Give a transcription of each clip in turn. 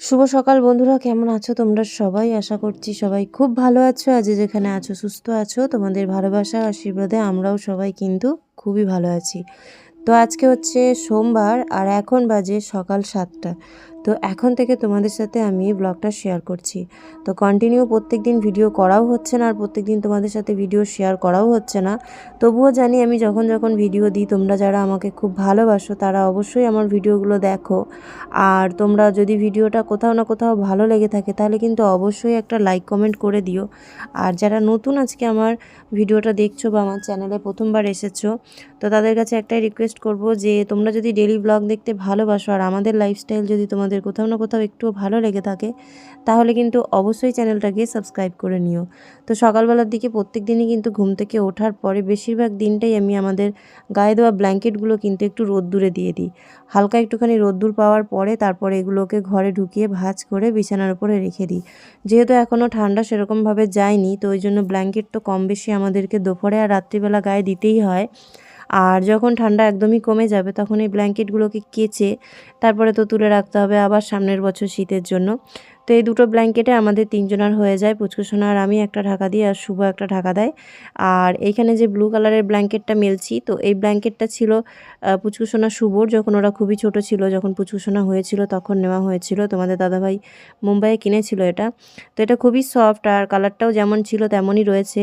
শুভ সকাল বন্ধুরা, কেমন আছো তোমরা সবাই? আশা করছি সবাই খুব ভালো আছো। আজ যেখানে আছো সুস্থ আছো, তোমাদের ভালোবাসা আশীর্বাদে আমরাও সবাই কিন্তু খুবই ভালো আছি। তো আজকে হচ্ছে সোমবার আর এখন বাজে সকাল 7টা। তো এখন থেকে তোমাদের সাথে আমি ব্লগটা শেয়ার করছি। তো কন্টিনিউ প্রত্যেক দিন ভিডিও করাও হচ্ছে না আর প্রত্যেক দিন তোমাদের সাথে ভিডিও শেয়ার করাও হচ্ছে না। তবুও জানি আমি যখন যখন ভিডিও দিই তোমরা যারা আমাকে খুব ভালোবাসো তারা অবশ্যই আমার ভিডিওগুলো দেখো। আর তোমরা যদি ভিডিওটা কোথাও না কোথাও ভালো লেগে থাকে তাহলে কিন্তু অবশ্যই একটা লাইক কমেন্ট করে দিও। আর যারা নতুন আজকে আমার ভিডিওটা দেখছো বা আমার চ্যানেলে প্রথমবার এসেছো, তো তাদের কাছে একটাই রিকোয়েস্ট করব যে তোমরা যদি ডেলি ব্লগ দেখতে ভালোবাসো আর আমাদের লাইফস্টাইল যদি তোমাদের কোথাও না কোথাও একটুও ভালো লেগে থাকে তাহলে কিন্তু অবশ্যই চ্যানেলটাকে সাবস্ক্রাইব করে নিও। তো সকালবেলার দিকে প্রত্যেক দিনই কিন্তু ঘুম থেকে ওঠার পরে বেশিরভাগ দিনটাই আমি আমাদের গায়ে দেওয়া ব্ল্যাঙ্কেটগুলো কিন্তু একটু রোদ্দুরে দিয়ে দিই। হালকা একটুখানি রোদ্দুর পাওয়ার পরে তারপরে এগুলোকে ঘরে ঢুকিয়ে ভাঁজ করে বিছানার উপরে রেখে দিই। যেহেতু এখনও ঠান্ডা সেরকমভাবে যায়নি, তো ওই জন্য ব্ল্যাঙ্কেট তো কম বেশি আমাদেরকে দুপুরে আর রাত্রিবেলা গায়ে দিতেই হয়। আর যখন ঠান্ডা একদমই কমে যাবে তখন এই ব্ল্যাঙ্কেটগুলোকে কেচে তারপরে তো তুলে রাখতে হবে আবার সামনের বছর শীতের জন্য। তো এই দুটো ব্ল্যাঙ্কেটে আমাদের তিনজনের হয়ে যায়, পুচকুসোনা আর আমি একটা ঢাকা দিই আর শুভ একটা ঢাকা দেয়। আর এইখানে যে ব্লু কালারের ব্ল্যাঙ্কেটটা মেলছি, তো এই ব্ল্যাঙ্কেটটা ছিল পুচকুসোনা শুভর, যখন ওরা খুবই ছোট ছিল, যখন পুচকুসোনা হয়েছিল তখন নেওয়া হয়েছিল। তোমাদের দাদাভাই মুম্বাইয়ে কিনেছিল এটা। তো এটা খুবই সফট আর কালারটাও যেমন ছিল তেমনই রয়েছে।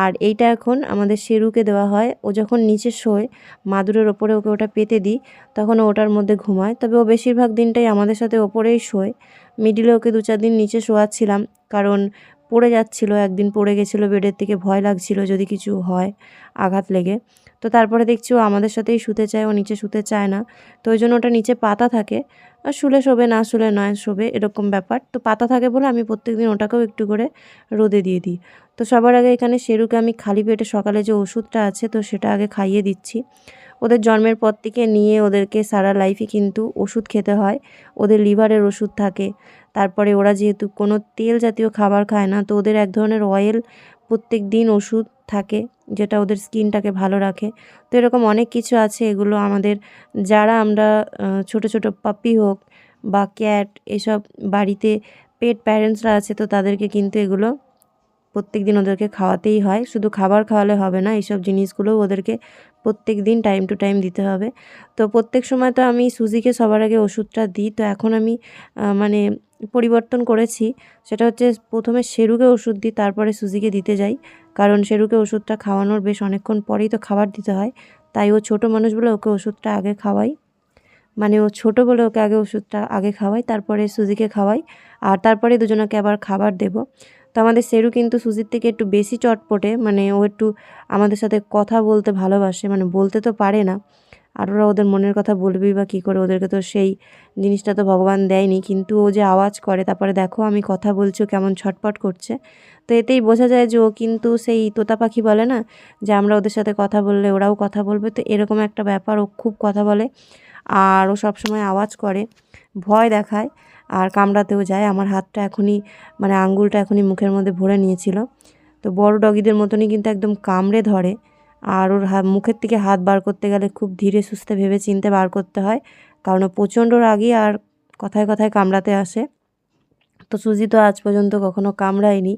আর এইটা এখন আমাদের শেরুকে দেওয়া হয়। ও যখন নিচে শোয় মাদুরের ওপরে ওকে ওটা পেতে দিই, তখন ও ওটার মধ্যে ঘুমায়। তবে ও বেশিরভাগ দিনটাই আমাদের সাথে ওপরেই শোয়। মিডিলে ওকে 2-4 দিন নিচে শোয়াচ্ছিলাম, কারণ পড়ে যাচ্ছিল, একদিন পড়ে গেছিলো বেডের থেকে, ভয় লাগছিল যদি কিছু হয় আঘাত লেগে। তো তারপরে দেখছি ও আমাদের সাথেই শুতে চায়, ও নিচে শুতে চায় না। তো ওই জন্য ওটা নিচে পাতা থাকে, আর শুলে শোবে না শুলে নয় শোবে, এরকম ব্যাপার। তো পাতা থাকে বলে আমি প্রত্যেকদিন ওটাকেও একটু করে রোদে দিয়ে দিই। তো সবার আগে এখানে শেরুকে আমি খালি পেটে সকালে যে ওষুধটা আছে তো সেটা আগে খাইয়ে দিচ্ছি। ওদের জন্মের পর থেকে নিয়ে ওদেরকে সারা লাইফই কিন্তু ওষুধ খেতে হয়। ওদের লিভারের ওষুধ থাকে। তারপরে ওরা যেহেতু কোনো তেল জাতীয় খাবার খায় না, তো ওদের এক ধরনের অয়েল প্রত্যেক দিন ওষুধ থাকে, যেটা ওদের স্কিনটাকে ভালো রাখে। তো এরকম অনেক কিছু আছে, এগুলো আমাদের যারা আমরা ছোট ছোট পাপ্পি হোক বা ক্যাট এসব বাড়িতে পেট প্যারেন্টসরা আছে, তো তাদেরকে কিন্তু এগুলো প্রত্যেকদিন ওদেরকে খাওয়াতেই হয়। শুধু খাবার খাওয়ালে হবে না, এইসব জিনিসগুলোও ওদেরকে প্রত্যেক দিন টাইম টু টাইম দিতে হবে। তো প্রত্যেক সময় তো আমি সুজিকে সবার আগে ওষুধটা দিই। তো এখন আমি মানে পরিবর্তন করেছি। সেটা হচ্ছে প্রথমে শেরুকে ওষুধ দিই, তারপরে সুজিকে দিতে যাই। কারণ শেরুকে ওষুধটা খাওয়ানোর বেশ অনেকক্ষণ পরেই তো খাবার দিতে হয়। তাই ও ছোটো মানুষ বলে ওকে ওষুধটা আগে খাওয়াই। মানে ও ছোটো বলে ওকে আগে ওষুধটা আগে খাওয়াই, তারপরে সুজিকে খাওয়াই, আর তারপরে দুজনকে আবার খাবার দেবো। তো আমাদের শেরু কিন্তু সুজির থেকে একটু বেশি চটপটে, মানে ও একটু আমাদের সাথে কথা বলতে ভালোবাসে, মানে বলতে তো পারে না। আর ওরা ওদের মনের কথা বলবেই বা কী করে, ওদেরকে তো সেই জিনিসটা তো ভগবান দেয়নি। কিন্তু ও যে আওয়াজ করে, তারপরে দেখো আমি কথা বলছি ও কেমন ছটপট করছে। তো এতেই বোঝা যায় যে ও কিন্তু সেই তোতা পাখি বলে না, যে আমরা ওদের সাথে কথা বললে ওরাও কথা বলবে, তো এরকম একটা ব্যাপার। ও খুব কথা বলে আর ও সবসময় আওয়াজ করে, ভয় দেখায় আর কামড়াতেও যায়। আমার হাতটা এখনই, মানে আঙ্গুলটা এখনই মুখের মধ্যে ভরে নিয়েছিল। তো বড় ডগিদের মতনই কিন্তু একদম কামড়ে ধরে। আর ওর মুখের থেকে হাত বার করতে গেলে খুব ধীরে সুস্থে ভেবে চিন্তে বার করতে হয়, কারণ ও প্রচণ্ড রাগী আর কথায় কথায় কামড়াতে আসে। তো সুজি তো আজ পর্যন্ত কখনো কামড়ায়নি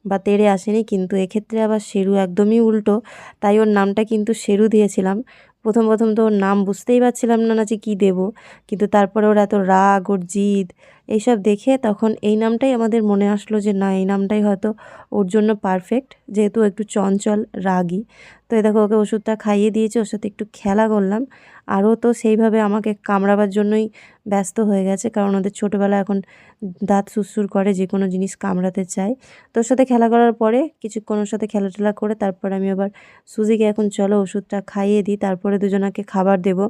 বা তেড়ে আসেনি, কিন্তু এক্ষেত্রে আবার শেরু একদমই উল্টো। তাই ওর নামটা কিন্তু শেরু দিয়েছিলাম। প্রথম প্রথম তো ওর নাম বুঝতেই পারছিলাম না যে কী দেবো, কিন্তু তারপরে ওর এত রাগ, ওর জিদ এইসব দেখে তখন এই নামটাই আমাদের মনে আসলো যে না, এই নামটাই হয়তো ওর জন্য পারফেক্ট, যেহেতু একটু চঞ্চল রাগী। তো এই দেখো ওকে ওষুধটা খাইয়ে দিয়েছি, ওর সাথে একটু খেলা করলাম। আরও তো সেইভাবে আমাকে কামড়াবার জন্যই ব্যস্ত হয়ে গেছে, কারণ ওদের ছোটোবেলা এখন দাঁত সুরসুর করে, যে কোনো জিনিস কামড়াতে চায়। তোর সাথে খেলা করার পরে কিছুক্ষণ ওর সাথে খেলাটেলা করে তারপর আমি আবার সুজিকে এখন চলো ওষুধটা খাইয়ে দিই, তারপরে দুজনাকে খাবার দেব।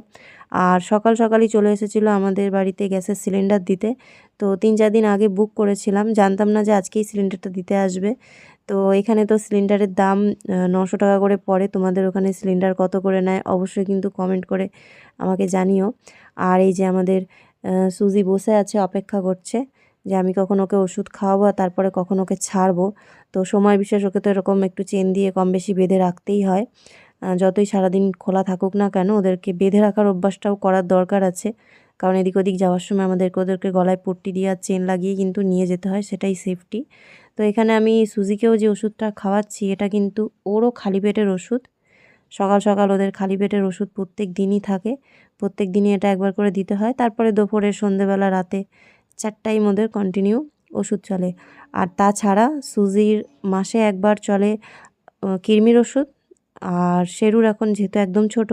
আর সকাল সকালই চলে এসেছিলো আমাদের বাড়িতে গ্যাসের সিলিন্ডার দিতে। তো 3-4 দিন আগে বুক করেছিলাম, জানতাম না যে আজকেই সিলিন্ডারটা দিতে আসবে। তো এখানে তো সিলিন্ডারের দাম 900 টাকা করে পড়ে। তোমাদের ওখানে সিলিন্ডার কত করে নেয় অবশ্যই কিন্তু কমেন্ট করে আমাকে জানিও। আর এই যে আমাদের সুজি বসে আছে, অপেক্ষা করছে যে আমি কখন ওকে ওষুধ খাওয়াবো আর তারপরে কখন ওকে ছাড়বো। তো সময় বিশেষ ওকে তো এরকম একটু চেন দিয়ে কম বেশি বেঁধে রাখতেই হয়। যতই সারাদিন খোলা থাকুক না কেন ওদেরকে বেঁধে রাখার অভ্যাসটাও করার দরকার আছে, কারণ এদিক ওদিক যাওয়ার সময় ওদেরকে গলায় পট্টি দিয়ে আর চেন লাগিয়ে কিন্তু নিয়ে যেতে হয়, সেটাই সেফটি। তো এখানে আমি সুজিকেও যে ওষুধটা খাওয়াচ্ছি এটা কিন্তু ওরও খালি পেটের ওষুধ। সকাল সকাল ওদের খালি পেটের ওষুধ প্রত্যেক দিনই থাকে, প্রত্যেক দিনই এটা একবার করে দিতে হয়। তারপরে দুপুরে, সন্ধেবেলা, রাতে 4 টাইম ওদের কন্টিনিউ ওষুধ চলে। আর তাছাড়া সুজির মাসে একবার চলে কৃমির ওষুধ। আর শেরুর এখন যেহেতু একদম ছোট,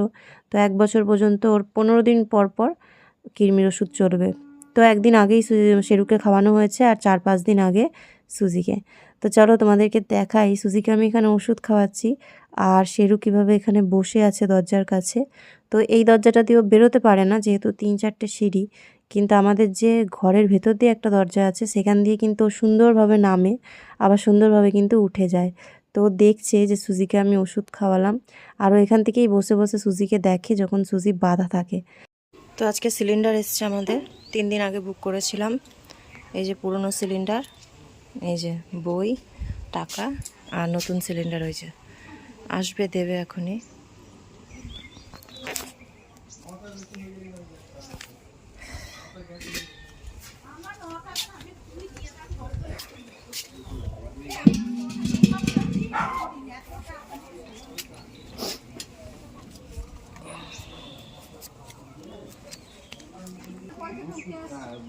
তো 1 বছর পর্যন্ত ওর 15 দিন পর পর কৃমির ওষুধ চলবে। তো একদিন আগেই শেরুকে খাওয়ানো হয়েছে আর 4-5 দিন আগে সুজিকে। তো চলো তোমাদেরকে দেখাই, সুজিকে আমি এখানে ওষুধ খাওয়াচ্ছি আর শেরু কীভাবে এখানে বসে আছে দরজার কাছে। তো এই দরজাটা দিয়েও বেরোতে পারে না যেহেতু 3-4টে সিঁড়ি, কিন্তু আমাদের যে ঘরের ভেতর দিয়ে একটা দরজা আছে সেখান দিয়ে কিন্তু ও সুন্দরভাবে নামে, আবার সুন্দরভাবে কিন্তু উঠে যায়। তো দেখছে যে সুজিকে আমি ওষুধ খাওয়ালাম, আরও এখান থেকেই বসে বসে সুজিকে দেখে যখন সুজি বাঁধা থাকে। তো আজকে সিলিন্ডার এসছে আমাদের, 3 দিন আগে বুক করেছিলাম। এই যে পুরনো সিলিন্ডার, এই যে বই, টাকা আর নতুন সিলিন্ডার হয়েছে, আসবে দেবে এখনই।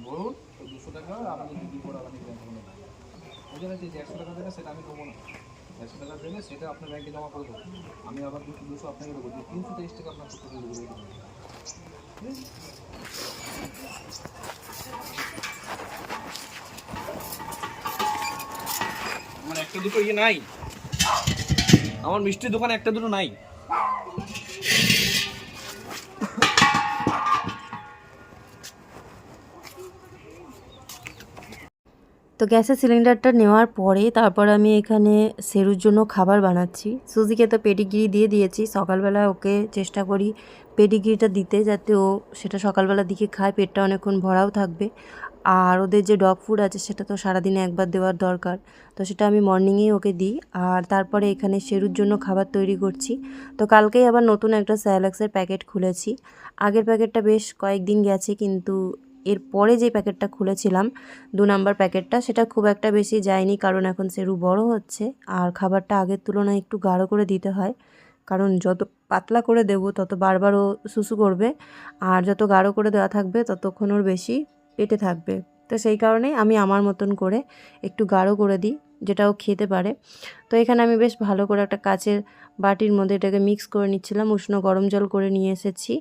বলুন 200 টাকা আপনি কি করে আবার নিবেন? ওই জায়গায় যে 100 টাকা দেবে সেটা আমি দেবো না, 100 টাকা দেবে সেটা আপনার ব্যাংকে জমা করে দেবো, আমি আবার 200 আপনাকে দেবো, 323 টাকা আপনার করতে দেবো। আমার একটা দুটো ইয়ে নাই, আমার মিষ্টির দোকানে একটা দুটো নাই। তো গ্যাসের সিলিন্ডারটা নেওয়ার পরে তারপর আমি এখানে শেরুর জন্য খাবার বানাচ্ছি। সুজিকে তো পেডিগ্রি দিয়ে দিয়েছি, সকালবেলা ওকে চেষ্টা করি পেডিগ্রিটা দিতে, যাতে ও সেটা সকালবেলার দিকে খায়, পেটটা অনেকক্ষণ ভরাও থাকবে। আর ওদের যে ডগ ফুড আছে সেটা তো সারাদিনে একবার দেওয়ার দরকার, তো সেটা আমি মর্নিংয়েই ওকে দিই। আর তারপরে এখানে শেরুর জন্য খাবার তৈরি করছি। তো কালকেই আবার নতুন একটা স্যালাক্সের প্যাকেট খুলেছি। আগের প্যাকেটটা বেশ কয়েকদিন গেছে, কিন্তু এরপরে যে প্যাকেটটা খুলেছিলাম 2 নাম্বার প্যাকেটটা, সেটা খুব একটা বেশি যায়নি, কারণ এখন শেরু বড় হচ্ছে আর খাবারটা আগের তুলনায় একটু গাঢ় করে দিতে হয়। কারণ যত পাতলা করে দেবো তত বারবার ও শুশু করবে, আর যত গাঢ় করে দেওয়া থাকবে ততক্ষণ ওর বেশি পেটে থাকবে। তো সেই কারণেই আমি আমার মতন করে একটু গাঢ় করে দিই, যেটা ও খেতে পারে। তো এখানে আমি বেশ ভালো করে একটা কাচের বাটির মধ্যে এটাকে মিক্স করে নিচ্ছিলাম, উষ্ণ গরম জল করে নিয়ে এসেছি।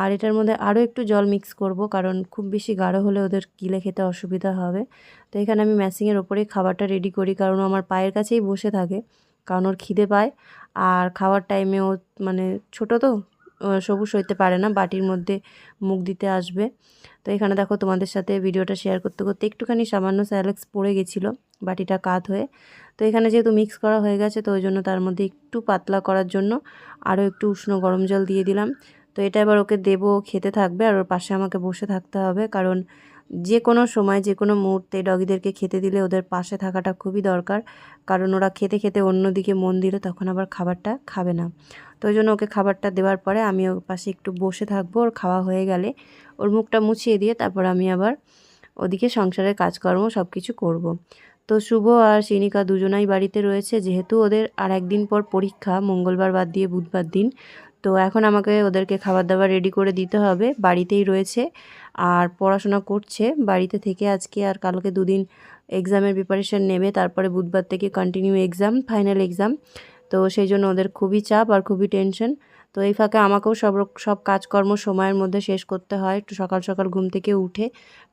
আর এটার মধ্যে আরও একটু জল মিক্স করব, কারণ খুব বেশি গাঢ় হলে ওদের গিলে খেতে অসুবিধা হবে। তো এখানে আমি ম্যাশিংয়ের ওপরেই খাবারটা রেডি করি, কারণ ও আমার পায়ের কাছেই বসে থাকে, কারণ ওর খিদে পায়। আর খাওয়ার টাইমে ও মানে ছোটো তো, সবুজ হইতে পারে না, বাটির মধ্যে মুখ দিতে আসবে। তো এখানে দেখো তোমাদের সাথে ভিডিওটা শেয়ার করতে করতে একটুখানি সামান্য স্যালাক্স পড়ে গেছিলো বাটিটা কাত হয়ে। তো এখানে যেহেতু মিক্স করা হয়ে গেছে, তো ওই জন্য তার মধ্যে একটু পাতলা করার জন্য আরও একটু উষ্ণ গরম জল দিয়ে দিলাম। তো এটা এবার ওকে দেবো, খেতে থাকবে আর ওর পাশে আমাকে বসে থাকতে হবে, কারণ যে কোনো সময় যে কোনো মুহূর্তে ডগিদেরকে খেতে দিলে ওদের পাশে থাকাটা খুবই দরকার, কারণ ওরা খেতে খেতে অন্যদিকে মন দিলে তখন আবার খাবারটা খাবে না। তো ওই জন্য ওকে খাবারটা দেওয়ার পরে আমি ওর পাশে একটু বসে থাকবো, ওর খাওয়া হয়ে গেলে ওর মুখটা মুছিয়ে দিয়ে তারপর আমি আবার ওদিকে সংসারের কাজকর্ম সব কিছু করব। তো শুভ আর সিনিকা দুজনাই বাড়িতে রয়েছে, যেহেতু ওদের আর একদিন পর পরীক্ষা, মঙ্গলবার বাদ দিয়ে বুধবার দিন। তো এখন আমাকে ওদেরকে খাবার দাবার রেডি করে দিতে হবে, বাড়িতেই রয়েছে আর পড়াশোনা করছে বাড়িতে থেকে। আজকে আর কালকে 2 দিন এক্সামের প্রিপারেশান নেবে, তারপরে বুধবার থেকে কন্টিনিউ এক্সাম, ফাইনাল এক্সাম। তো সেই জন্য ওদের খুবই চাপ আর খুবই টেনশন। তো এই ফাঁকে আমাকেও সব কাজকর্ম সময়ের মধ্যে শেষ করতে হয়, একটু সকাল সকাল ঘুম থেকে উঠে,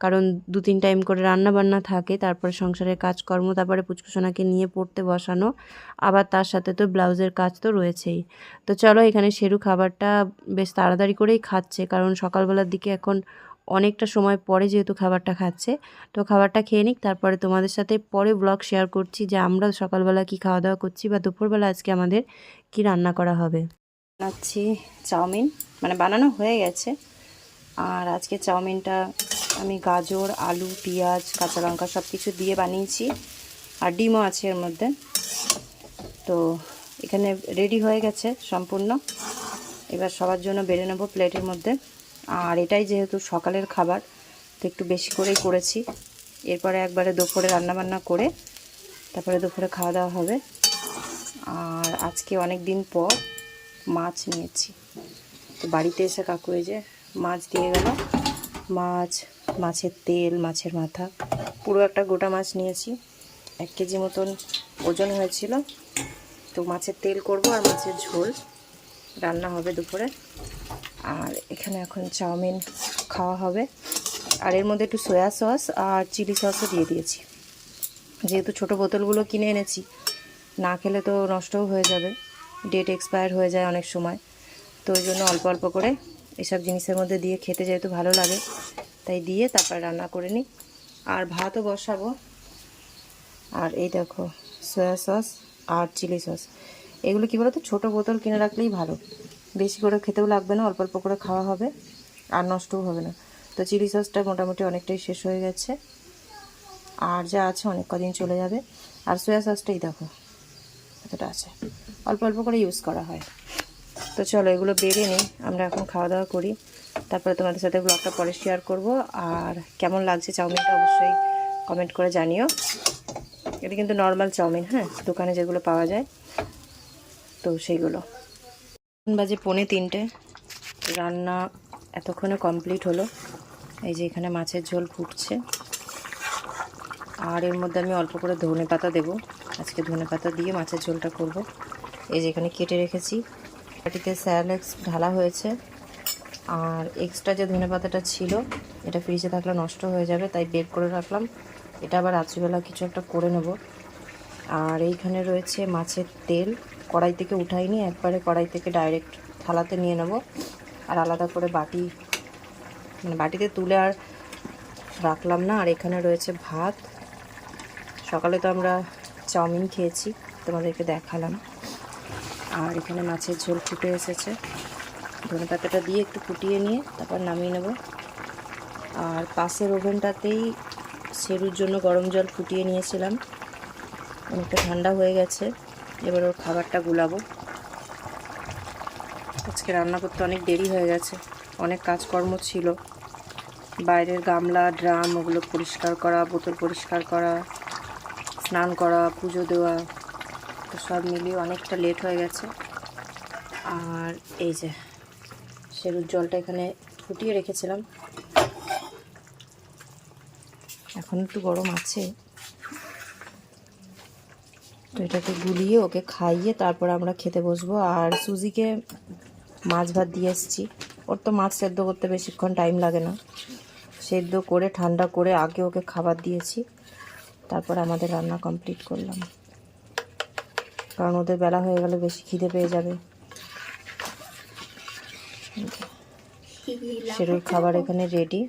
কারণ 2-3 টাইম করে রান্না বান্না থাকে, তারপরে সংসারের কাজকর্ম, তারপরে পুচকুসোনাকে নিয়ে পড়তে বসানো, আবার তার সাথে তো ব্লাউজের কাজ তো রয়েছেই। তো চলো, এখানে শেরু খাবারটা বেশ তাড়াতাড়ি করেই খাচ্ছে, কারণ সকালবেলার দিকে এখন অনেকটা সময় পরে যেহেতু খাবারটা খাচ্ছে। তো খাবারটা খেয়ে নিক, তারপরে তোমাদের সাথে পরে ব্লগ শেয়ার করছি যে আমরা সকালবেলা কি খাওয়া দাওয়া করছি বা দুপুরবেলা আজকে আমাদের কি রান্না করা হবে। বানাচ্ছি চাউমিন, মানে বানানো হয়ে গেছে। আর আজকে চাউমিনটা আমি গাজর, আলু, পেঁয়াজ, কাঁচা লঙ্কা সব কিছু দিয়ে বানিয়েছি, আর ডিমও আছে এর মধ্যে। তো এখানে রেডি হয়ে গেছে সম্পূর্ণ। এবার সবার জন্য বেড়ে নেব প্লেটের মধ্যে। আর এটাই যেহেতু সকালের খাবার, তো একটু বেশি করেই করেছি। এরপরে একবারে দুপুরে রান্নাবান্না করে তারপরে দুপুরে খাওয়া দাওয়া হবে। আর আজকে অনেক দিন পর মাছ নিয়েছি, তো বাড়িতে এসে কাকু এই যে মাছ দিয়ে গেল। মাছের তেল, মাছের মাথা, পুরো একটা গোটা মাছ নিয়েছি। 1 কেজি মতন ওজন হয়েছিল। তো মাছের তেল করব আর মাছের ঝোল রান্না হবে দুপুরে। আর এখানে এখন চাউমিন খাওয়া হবে। আর এর মধ্যে একটু সয়া সস আর চিলি সসও দিয়ে দিয়েছি, যেহেতু ছোটো বোতলগুলো কিনে এনেছি, না খেলে তো নষ্টও হয়ে যাবে, ডেট এক্সপায়ার হয়ে যায় অনেক সময়। তো ওই জন্য অল্প অল্প করে এসব জিনিসের মধ্যে দিয়ে খেতে যেহেতু ভালো লাগে, তাই দিয়ে তারপর রান্না করে নিই। আর ভাতও বসাবো। আর এই দেখো সয়া সস আর চিলি সস, এগুলো কী বলো তো, ছোটো বোতল কিনে রাখলেই ভালো, বেশি করে খেতেও লাগবে না, অল্প অল্প করে খাওয়া হবে আর নষ্টও হবে না। তো চিলি সসটা মোটামুটি অনেকটাই শেষ হয়ে গেছে, আর যা আছে অনেক কদিন চলে যাবে। আর সয়া সসটাই দেখো এতটা আছে, অল্প অল্প করে ইউজ করা হয়। তো চলো এগুলো বেড়ে নিই, আমরা এখন খাওয়া দাওয়া করি, তারপরে তোমাদের সাথে ব্লগটা পরে শেয়ার করব। আর কেমন লাগছে চাউমিনটা অবশ্যই কমেন্ট করে জানিও। এটা কিন্তু নর্মাল চাউমিন, হ্যাঁ, দোকানে যেগুলো পাওয়া যায়, তো সেইগুলো। বাজে 2:45, রান্না এতক্ষণে কমপ্লিট হলো। এই যে এখানে মাছের ঝোল ফুটছে, আর এর মধ্যে আমি অল্প করে ধনেপাতা দেবো। আজকে ধনেপাতা দিয়ে মাছের ঝোলটা করব। এই যে এখানে কেটে রেখেছি, বাটিতে স্যালাক্স ঢালা হয়েছে। আর এক্সট্রা যে ধনেপাতাটা ছিল, এটা ফ্রিজে থাকলে নষ্ট হয়ে যাবে, তাই বের করে রাখলাম। এটা আবার রাত্রিবেলা কিছু একটা করে নেব। আর এইখানে রয়েছে মাছের তেল, কড়াই থেকে উঠাইনি, একবারে কড়াই থেকে ডাইরেক্ট থালাতে নিয়ে নেব। আর আলাদা করে বাটিতে তুলে আর রাখলাম না। আর এখানে রয়েছে ভাত, সকালে তো আমরা চাউমিন খেয়েছি, তোমাদেরকে দেখালাম। আর এখানে মাছের ঝোল ফুটে এসেছে, ধনেপাতাটা দিয়ে একটু ফুটিয়ে নিয়ে তারপর নামিয়ে নেব। আর পাশের ওভেনটাতেই সেরুর জন্য গরম জল ফুটিয়ে নিয়েছিলাম, অনেকটা ঠান্ডা হয়ে গেছে। এবার ওর খাবারটা গুলাবো। আজকে রান্না করতে অনেক দেরি হয়ে গেছে, অনেক কাজকর্ম ছিল, বাইরের গামলা ড্রাম ওগুলো পরিষ্কার করা, বোতল পরিষ্কার করা, স্নান করা, পুজো দেওয়া, তো সব মিলিয়ে অনেকটা লেট হয়ে গেছে। আর এই যে সেরুর জলটা এখানে ফুটিয়ে রেখেছিলাম, এখন একটু গরম আছে, তো এটাকে গুলিয়ে ওকে খাইয়ে তারপর আমরা খেতে বসবো। আর সুজিকে মাছ ভাত দিয়ে এসেছি, ওর তো মাছ সেদ্ধ করতে বেশিক্ষণ টাইম লাগে না, সেদ্ধ করে ঠান্ডা করে আগে ওকে খাবার দিয়েছি, তারপর আমাদের রান্না কমপ্লিট করলাম, কারণ ওদের বেলা হয়ে গেলে বেশি খিদে পেয়ে যাবে। সেরুর খাবার এখানে রেডি,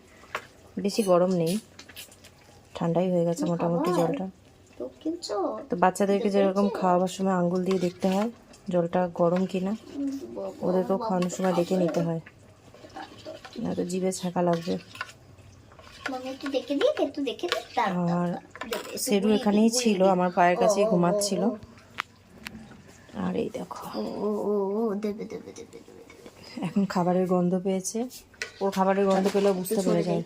বেশি গরম নেই, ঠান্ডাই হয়ে গেছে মোটামুটি জলটা। তো বাচ্চাদেরকে যেরকম খাওয়াবার সময় আঙ্গুল দিয়ে দেখতে হয় জলটা গরম কিনা, ওদেরকেও খাওয়ানোর সময় দেখে নিতে হয়, না তো জিভে ছাঁকা লাগবে। আর সেরু এখানেই ছিল, আমার পায়ের কাছেই ঘুমাচ্ছিল। আর এই দেখো এখন খাবারের গন্ধ পেয়েছে, ওর খাবারের গন্ধ পেলেও বুঝতে পেরে যায়।